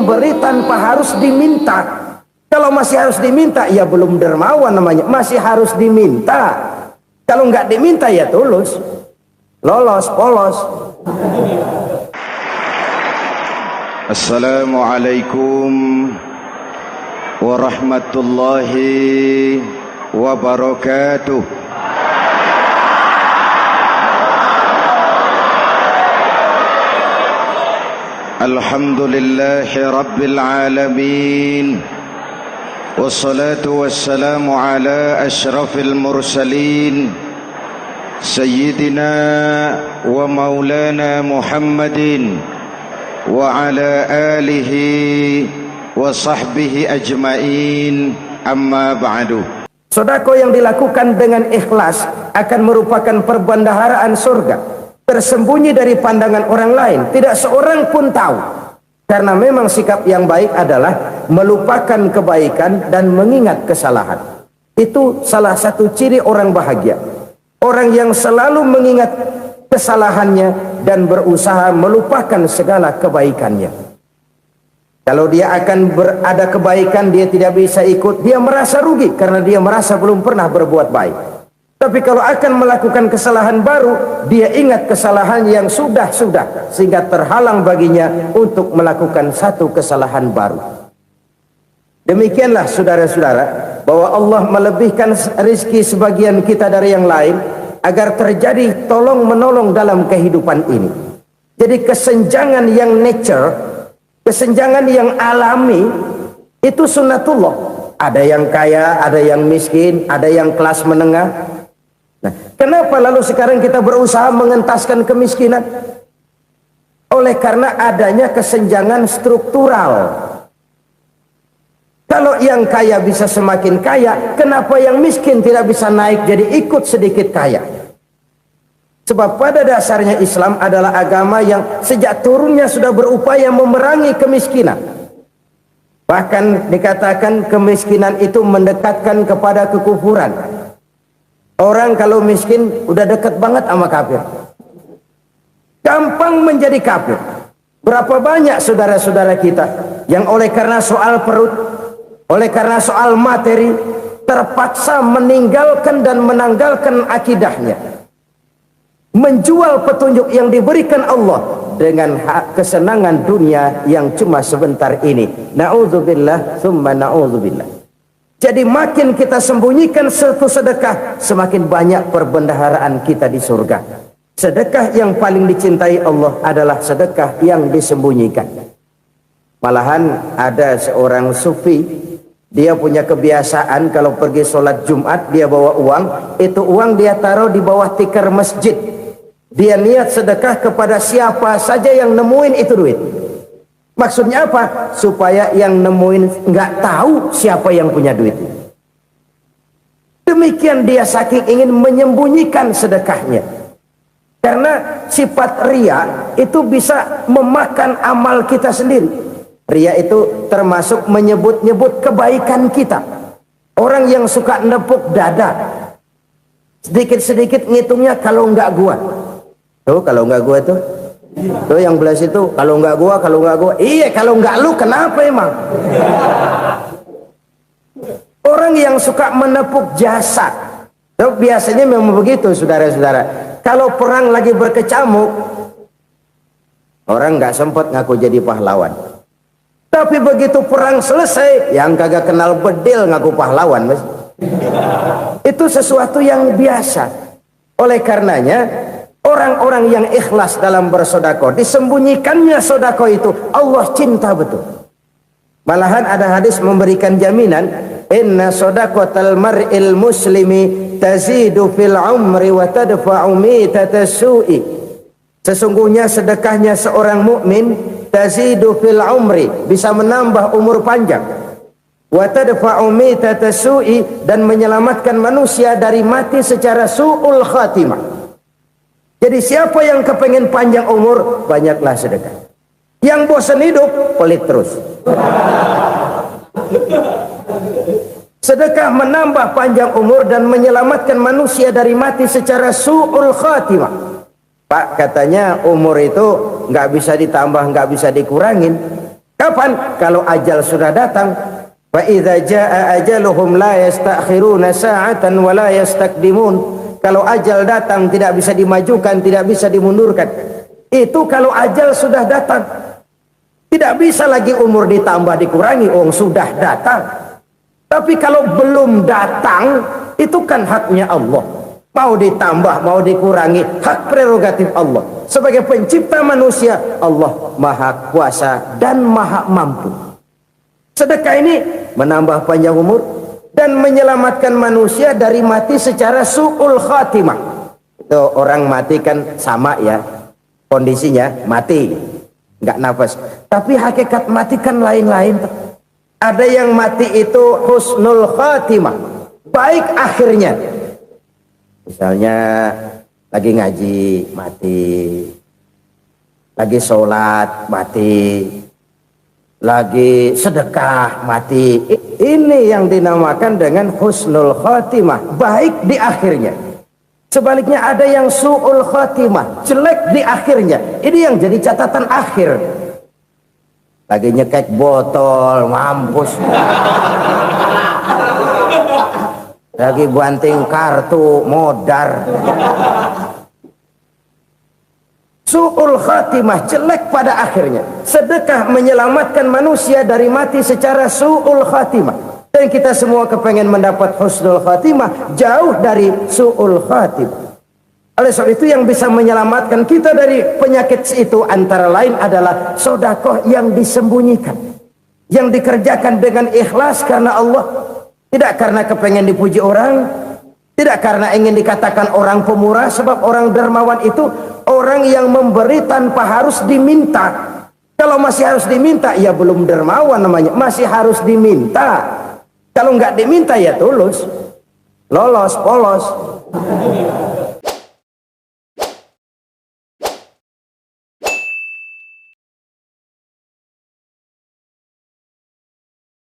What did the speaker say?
memberi tanpa harus diminta. Kalau masih harus diminta, ya belum dermawan namanya, masih harus diminta. Kalau nggak diminta ya tulus, lolos, polos. Assalamualaikum warahmatullahi wabarakatuh. Alhamdulillahi rabbil alamin. Wassalatu wassalamu ala ashrafil mursalin Sayyidina wa maulana Muhammadin wa ala alihi wa sahbihi ajmain, amma ba'du. Sedekah yang dilakukan dengan ikhlas akan merupakan perbendaharaan surga, tersembunyi dari pandangan orang lain, tidak seorang pun tahu. Karena memang sikap yang baik adalah melupakan kebaikan dan mengingat kesalahan. Itu salah satu ciri orang bahagia. Orang yang selalu mengingat kesalahannya dan berusaha melupakan segala kebaikannya. Kalau dia akan berada kebaikan, dia tidak bisa ikut, dia merasa rugi karena dia merasa belum pernah berbuat baik. Tapi kalau akan melakukan kesalahan baru, dia ingat kesalahan yang sudah-sudah, sehingga terhalang baginya untuk melakukan satu kesalahan baru. Demikianlah saudara-saudara, bahwa Allah melebihkan rizki sebagian kita dari yang lain, agar terjadi tolong-menolong dalam kehidupan ini. Jadi kesenjangan yang nature, kesenjangan yang alami, itu sunnatullah. Ada yang kaya, ada yang miskin, ada yang kelas menengah. Nah, kenapa lalu sekarang kita berusaha mengentaskan kemiskinan? Oleh karena adanya kesenjangan struktural. Kalau yang kaya bisa semakin kaya, kenapa yang miskin tidak bisa naik jadi ikut sedikit kaya? Sebab pada dasarnya Islam adalah agama yang sejak turunnya sudah berupaya memerangi kemiskinan. Bahkan dikatakan kemiskinan itu mendekatkan kepada kekufuran. Orang kalau miskin udah dekat banget sama kafir, gampang menjadi kafir. Berapa banyak saudara-saudara kita yang oleh karena soal perut, oleh karena soal materi, terpaksa meninggalkan dan menanggalkan akidahnya, menjual petunjuk yang diberikan Allah dengan kesenangan dunia yang cuma sebentar ini. Na'udzubillah tsumma na'udzubillah. Jadi makin kita sembunyikan satu sedekah, semakin banyak perbendaharaan kita di surga. Sedekah yang paling dicintai Allah adalah sedekah yang disembunyikan. Malahan ada seorang sufi, dia punya kebiasaan kalau pergi sholat Jumat, dia bawa uang, itu uang dia taruh di bawah tikar masjid. Dia niat sedekah kepada siapa saja yang nemuin itu duit. Maksudnya apa? Supaya yang nemuin nggak tahu siapa yang punya duit. Demikian dia saking ingin menyembunyikan sedekahnya. Karena sifat ria itu bisa memakan amal kita sendiri. Ria itu termasuk menyebut-nyebut kebaikan kita. Orang yang suka nepuk dada, sedikit-sedikit ngitungnya kalau nggak gua. Tuh kalau nggak gua tuh. Tuh yang belas itu kalau nggak gua, kalau nggak gua. Iya, kalau nggak lu kenapa emang? Orang yang suka menepuk jasad, tuh biasanya memang begitu saudara-saudara. Kalau perang lagi berkecamuk, orang nggak sempat ngaku jadi pahlawan. Tapi begitu perang selesai, yang kagak kenal bedil ngaku pahlawan, mas. Itu sesuatu yang biasa. Oleh karenanya, orang-orang yang ikhlas dalam bersodako, disembunyikannya sodako itu, Allah cinta betul. Malahan ada hadis memberikan jaminan, inna sodakotal mar'il muslimi tazidu fil umri wa tadfa'u mitatas su'i. Sesungguhnya sedekahnya seorang mukmin tazidu fil umri, bisa menambah umur panjang, wa tadfa'u mitatas su'i, dan menyelamatkan manusia dari mati secara su'ul khatimah. Jadi siapa yang kepengen panjang umur, banyaklah sedekah. Yang bosan hidup, pelit terus. Sedekah menambah panjang umur dan menyelamatkan manusia dari mati secara su'ul khatimah. Pak, katanya umur itu nggak bisa ditambah, nggak bisa dikurangin. Kapan? Kalau ajal sudah datang. Wa idza jaa ajaluhum la yastakhiruna sa'atan wa la yastakdimun. Kalau ajal datang tidak bisa dimajukan, tidak bisa dimundurkan. Itu kalau ajal sudah datang. Tidak bisa lagi umur ditambah dikurangi, sudah datang. Tapi kalau belum datang, itu kan haknya Allah. Mau ditambah, mau dikurangi, hak prerogatif Allah. Sebagai pencipta manusia, Allah maha kuasa dan maha mampu. Sedekah ini menambah panjang umur dan menyelamatkan manusia dari mati secara su'ul khatimah. Itu orang mati kan sama ya, kondisinya mati, nggak nafas. Tapi hakikat mati kan lain-lain. Ada yang mati itu husnul khatimah, baik akhirnya. Misalnya lagi ngaji mati, lagi sholat mati, lagi sedekah mati. Ini yang dinamakan dengan husnul khatimah, baik di akhirnya. Sebaliknya ada yang su'ul khatimah, jelek di akhirnya. Ini yang jadi catatan akhir. Lagi nyekek botol, mampus. Lagi banting kartu, modar. Su'ul khatimah, jelek pada akhirnya. Sedekah menyelamatkan manusia dari mati secara su'ul khatimah. Dan kita semua kepengen mendapat husnul khatimah, jauh dari su'ul khatimah. Oleh sebab itu yang bisa menyelamatkan kita dari penyakit itu antara lain adalah sedekah yang disembunyikan, yang dikerjakan dengan ikhlas karena Allah, tidak karena kepengen dipuji orang, tidak karena ingin dikatakan orang pemurah. Sebab orang dermawan itu orang yang memberi tanpa harus diminta. Kalau masih harus diminta, ya belum dermawan namanya, masih harus diminta. Kalau nggak diminta ya tulus, lolos, polos.